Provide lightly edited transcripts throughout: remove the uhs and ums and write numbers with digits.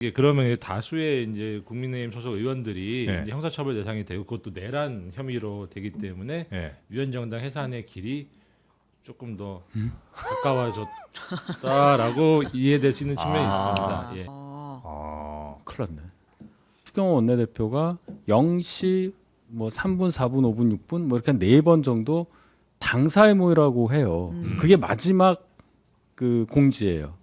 예, 그러면 다수의 이제 국민의힘 소속 의원들이 네. 이제 형사처벌 대상이 되고 그것도 내란 혐의로 되기 때문에 예. 위헌정당 해산의 길이 조금 더 가까워졌다라고 이해되시는 측면이 있습니다. 예. 큰일 났네. 추경호 원내대표가 0시 뭐 3분, 4분, 5분, 6분 뭐 이렇게 4번 정도 당사의 모이라고 해요. 그게 마지막 그 공지예요.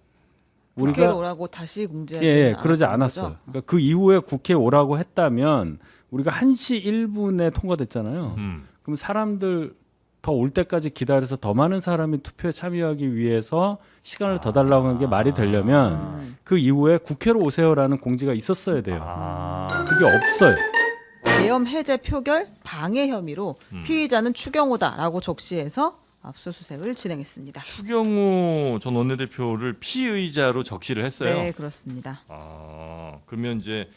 국회로 오라고 다시 공지하지 예, 그러지 않았던 않았어요. 거죠? 그러니까 그 이후에 국회에 오라고 했다면 우리가 1시 1분에 통과됐잖아요. 그럼 사람들 더 올 때까지 기다려서 더 많은 사람이 투표에 참여하기 위해서 시간을 더 달라고 하는 게 말이 되려면 그 이후에 국회로 오세요라는 공지가 있었어야 돼요. 그게 없어요. 계엄 해제 표결 방해 혐의로 피의자는 추경호다라고 적시해서 압수수색을 진행했습니다. 추경호 전 원내대표를 피의자로 적시를 했어요. 네, 그렇습니다. 그러면 이제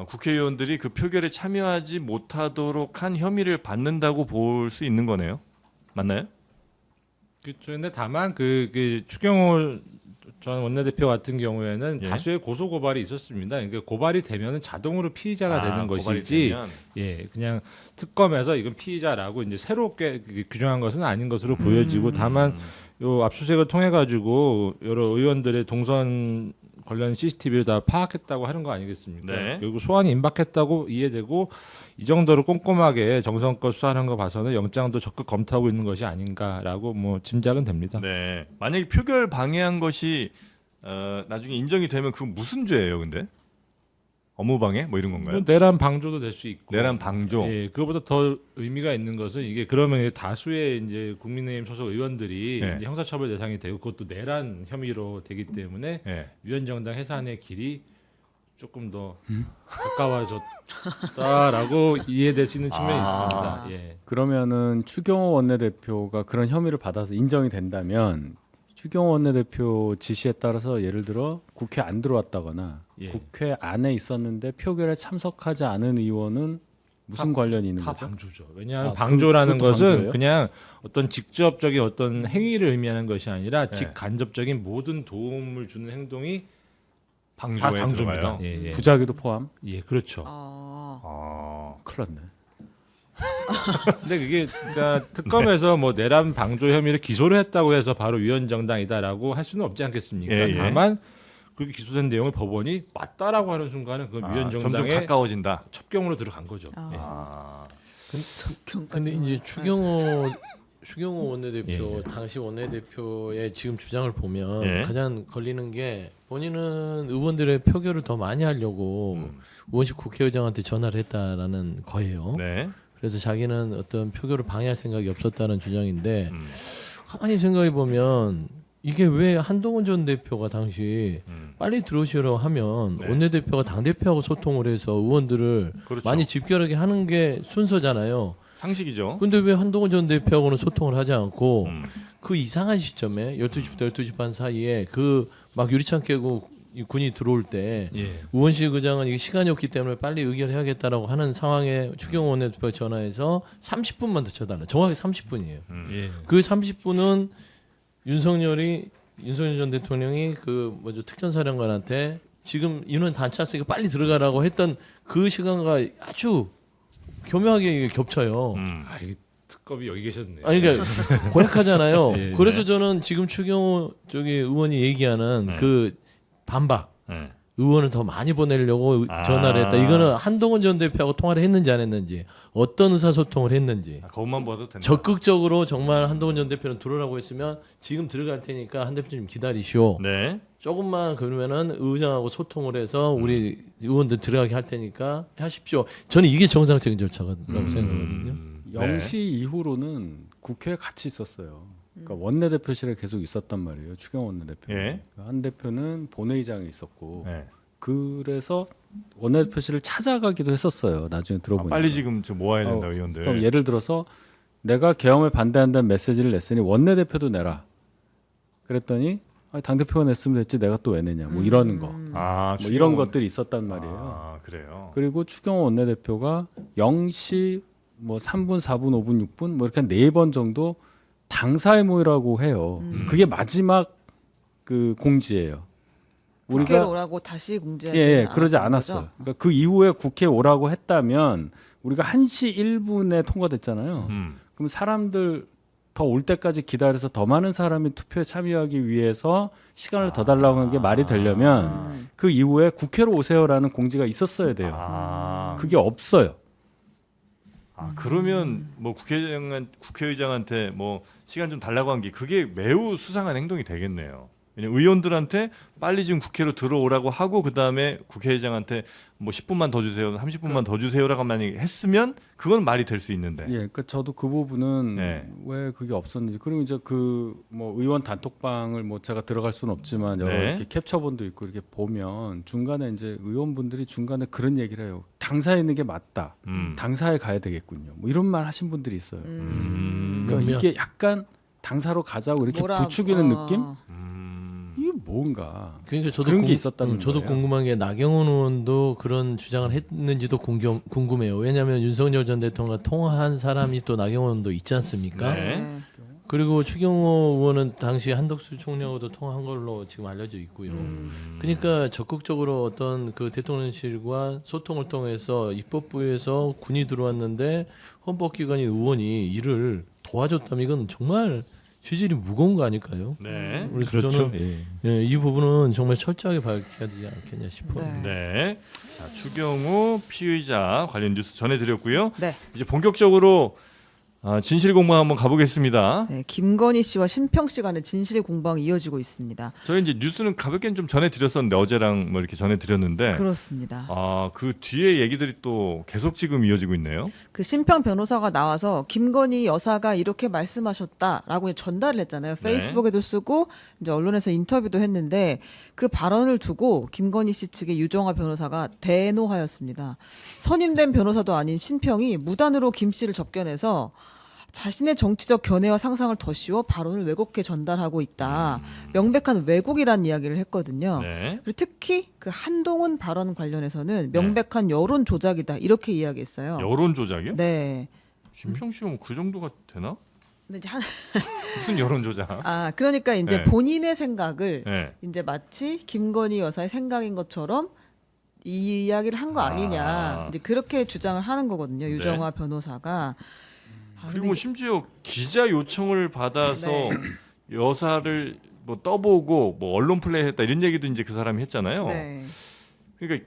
국회의원들이 그 표결에 참여하지 못하도록 한 혐의를 받는다고 볼 수 있는 거네요. 맞나요? 그렇죠. 근데 다만 그 추경호 전 원내대표 같은 경우에는 예. 다수의 고소 고발이 있었습니다. 그러니까 고발이 되면은 자동으로 피의자가 되는 고발이 것이지, 되면. 예, 그냥 특검에서 이건 피의자라고 이제 새롭게 규정한 것은 아닌 것으로 보여지고, 다만 요 압수수색을 통해 가지고 여러 의원들의 동선 관련 CCTV를 다 파악했다고 하는 거 아니겠습니까? 네. 결국 소환이 임박했다고 이해되고 이 정도로 꼼꼼하게 정성껏 수사하는 거 봐서는 영장도 적극 검토하고 있는 것이 아닌가라고 뭐 짐작은 됩니다. 네. 만약에 표결 방해한 것이 나중에 인정이 되면 그건 무슨 죄예요, 근데? 업무방해 뭐 이런 건가요? 뭐 내란 방조도 될 수 있고. 내란 방조. 예, 그거보다 더 의미가 있는 것은 이게 그러면 다수의 이제 국민의힘 소속 의원들이 예. 이제 형사처벌 대상이 되고 그것도 내란 혐의로 되기 때문에 예. 위헌정당 해산의 길이 조금 더 가까워졌다라고 이해되시는 측면이 있습니다. 예. 그러면은 추경호 원내대표가 그런 혐의를 받아서 인정이 된다면 추경호 원내대표 지시에 따라서 예를 들어 국회 안 들어왔다거나 예. 국회 안에 있었는데 표결에 참석하지 않은 의원은 무슨 관련이 있는 다 거죠? 방조죠. 왜냐하면 아, 방조라는 그것도 것은 방조예요? 그냥 어떤 직접적인 어떤 행위를 의미하는 것이 아니라 네. 직간접적인 모든 도움을 주는 행동이 다 방조에 방조입니다. 들어가요. 예, 예. 부작위도 포함? 예, 그렇죠. 큰일 났네. 근데 그게 그러니까 특검에서 뭐 내란 방조 혐의를 기소를 했다고 해서 바로 위헌정당이다라고 할 수는 없지 않겠습니까? 예, 예. 다만 그렇게 기소된 내용을 법원이 맞다라고 하는 순간은 그 점점 위헌정당의 가까워진다. 첩경으로 들어간 거죠. 예. 근데 이제 추경호 원내대표 예. 당시 원내대표의 지금 주장을 보면 예. 가장 걸리는 게 본인은 의원들의 표결을 더 많이 하려고 의원실 국회의장한테 전화를 했다라는 거예요. 네. 그래서 자기는 어떤 표결을 방해할 생각이 없었다는 주장인데 가만히 생각해 보면 이게 왜 한동훈 전 대표가 당시 빨리 들어오시라고 하면 네. 원내대표가 당대표하고 소통을 해서 의원들을 그렇죠. 많이 집결하게 하는 게 순서잖아요. 상식이죠. 근데 왜 한동훈 전 대표하고는 소통을 하지 않고 음. 그 이상한 시점에 12시부터 12시 반 사이에 그 막 유리창 깨고 이 군이 들어올 때 예. 의원실 의장은 이게 시간이 없기 때문에 빨리 의결해야겠다라고 하는 상황에 추경호 원내대표가 전화해서 30분만 더 쳐달라. 정확히 30분이에요. 예. 그 30분은 윤석열 전 대통령이 그 뭐죠 특전사령관한테 지금 인원 다 찼으니까 빨리 들어가라고 했던 그 시간과 아주 교묘하게 이게 겹쳐요. 아, 이게 특검이 여기 계셨네. 아니 그러니까 고약하잖아요. 예, 그래서 저는 지금 추경호 저기 의원이 얘기하는 네. 그 반박 네. 의원을 더 많이 보내려고 전화를 했다. 이거는 한동훈 전 대표하고 통화를 했는지 안 했는지 어떤 의사소통을 했는지 그것만 봐도 된다. 적극적으로 정말 한동훈 전 대표는 들어오라고 했으면 지금 들어갈 테니까 한 대표님 기다리시오. 네. 조금만 그러면은 의장하고 소통을 해서 우리 의원들 들어가게 할 테니까 하십시오. 저는 이게 정상적인 절차라고 생각하거든요. 0시 이후로는 국회에 같이 있었어요. 그러니까 원내대표실에 계속 있었단 말이에요. 추경호 원내대표. 예. 한 대표는 본회의장에 있었고 네. 그래서 원내대표실을 찾아가기도 했었어요. 나중에 들어보니까. 빨리 지금 좀 모아야 된다 의원들. 그럼 예를 들어서 내가 계엄을 반대한다는 메시지를 냈으니 원내대표도 내라. 그랬더니 당대표가 냈으면 됐지 내가 또 왜 내냐. 뭐 이러는 거. 뭐 이런 것들이 있었단 말이에요. 아, 그래요. 그리고 추경호 원내대표가 0시 뭐 3분, 4분, 5분, 6분 뭐 이렇게 4번 정도 당사의 모이라고 해요. 그게 마지막 그 공지예요. 국회로 우리가 오라고 다시 공지하지 예, 그러지 않았다는 않았어요. 거죠? 그러니까 그 이후에 국회에 오라고 했다면 우리가 1시 1분에 통과됐잖아요. 그럼 사람들 더 올 때까지 기다려서 더 많은 사람이 투표에 참여하기 위해서 시간을 더 달라고 한 게 말이 되려면 그 이후에 국회로 오세요라는 공지가 있었어야 돼요. 그게 없어요. 그러면 뭐 국회의장한테 뭐 시간 좀 달라고 한 게 그게 매우 수상한 행동이 되겠네요. 왜냐면 의원들한테 빨리 지금 국회로 들어오라고 하고 그 다음에 국회의장한테 뭐 10분만 더 주세요, 30분만 더 주세요라고 만약에 했으면 그건 말이 될 수 있는데. 예, 그러니까 저도 그 부분은 네. 왜 그게 없었는지 그리고 이제 그 뭐 의원 단톡방을 뭐 제가 들어갈 수는 없지만 여러 네. 이렇게 캡처본도 있고 이렇게 보면 중간에 이제 의원분들이 중간에 그런 얘기를 해요. 당사에 있는 게 맞다. 당사에 가야 되겠군요. 뭐 이런 말 하신 분들이 있어요. 그러니까 몇몇. 이게 약간 당사로 가자고 이렇게 뭐라- 부추기는 어. 느낌? 이게 뭔가 그러니까 저도 그런 게 있었다는 저도 거예요. 궁금한 게 나경원 의원도 그런 주장을 했는지도 궁금해요. 왜냐하면 윤석열 전 대통령과 통화한 사람이 또 나경원 의원도 있지 않습니까? 네. 그리고 추경호 의원은 당시 한덕수 총리하고도 통화한 걸로 지금 알려져 있고요. 그러니까 적극적으로 어떤 그 대통령실과 소통을 통해서 입법부에서 군이 들어왔는데 헌법기관인 의원이 이를 도와줬다면 이건 정말 취질이 무거운 거 아닐까요? 네. 그래서 저는 예, 이 부분은 정말 철저하게 밝혀야 되지 않겠냐 싶어요. 네. 네. 자, 추경호 피의자 관련 뉴스 전해드렸고요. 네. 이제 본격적으로 진실 공방 한번 가보겠습니다. 네, 김건희 씨와 신평 씨 간의 진실 공방이 이어지고 있습니다. 저희 이제 뉴스는 가볍게 좀 전해드렸었는데 어제랑 뭐 이렇게 전해드렸는데 그렇습니다. 그 뒤에 얘기들이 또 계속 지금 이어지고 있네요. 그 신평 변호사가 나와서 김건희 여사가 이렇게 말씀하셨다라고 전달을 했잖아요. 페이스북에도 쓰고 이제 언론에서 인터뷰도 했는데 그 발언을 두고 김건희 씨 측의 유정화 변호사가 대노하였습니다. 선임된 변호사도 아닌 신평이 무단으로 김 씨를 접견해서 자신의 정치적 견해와 상상을 더 씌워 발언을 왜곡해 전달하고 있다. 명백한 왜곡이라는 이야기를 했거든요. 네. 그리고 특히 그 한동훈 발언 관련해서는 명백한 여론 조작이다. 이렇게 이야기했어요. 여론 조작이요? 네. 심평 씨가 뭐 그 정도가 되나? 근데 이제 무슨 여론 조작? 그러니까 이제 네. 본인의 생각을 네. 이제 마치 김건희 여사의 생각인 것처럼 이 이야기를 한 거 아니냐. 이제 그렇게 주장을 하는 거거든요. 유정화 변호사가. 그리고 근데 심지어 기자 요청을 받아서 네. 여사를 뭐 떠보고 뭐 언론 플레이했다 이런 얘기도 이제 그 사람이 했잖아요. 네. 그러니까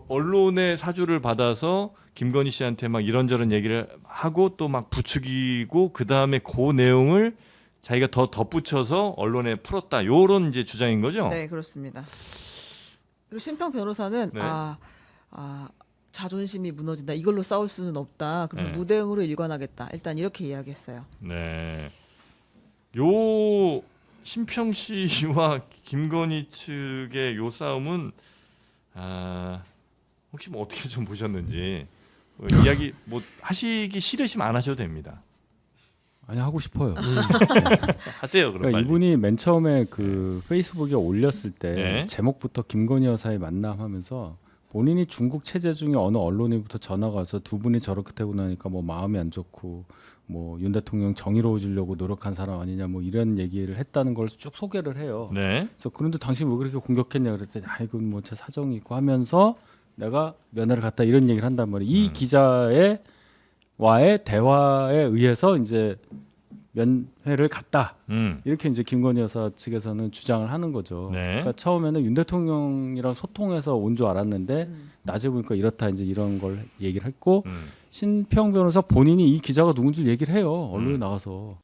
언론의 사주를 받아서 김건희 씨한테 막 이런저런 얘기를 하고 또 막 부추기고 그 다음에 그 내용을 자기가 더 덧붙여서 언론에 풀었다. 요런 이제 주장인 거죠. 네, 그렇습니다. 그리고 신평 변호사는 네. 자존심이 무너진다. 이걸로 싸울 수는 없다. 그래서 네. 무대응으로 일관하겠다. 일단 이렇게 이야기했어요. 네. 요 심평 씨와 김건희 측의 요 싸움은 혹시 뭐 어떻게 좀 보셨는지 이야기 뭐 하시기 싫으시면 안 하셔도 됩니다. 아니 하고 싶어요. 하세요 그럼 그러니까 빨리. 이분이 맨 처음에 그 페이스북에 올렸을 때 네. 제목부터 김건희 여사의 만남하면서 본인이 중국 체제 중에 어느 언론인부터 전화가 와서 두 분이 저렇게 되고 나니까 뭐 마음이 안 좋고 뭐 윤 대통령 정의로워지려고 노력한 사람 아니냐 뭐 이런 얘기를 했다는 걸 쭉 소개를 해요. 네. 그래서 그런데 당신 왜 그렇게 공격했냐 그랬더니 아이고 뭐 제 사정이 있고 하면서 내가 면회를 갔다 이런 얘기를 한단 말이에요. 이 기자의 와의 대화에 의해서 이제 면회를 갔다. 이렇게 이제 김건희 여사 측에서는 주장을 하는 거죠. 네. 그러니까 처음에는 윤 대통령이랑 소통해서 온 줄 알았는데 낮에 보니까 이렇다 이제 이런 걸 얘기를 했고 신평 변호사 본인이 이 기자가 누군지 얘기를 해요. 언론에 나가서.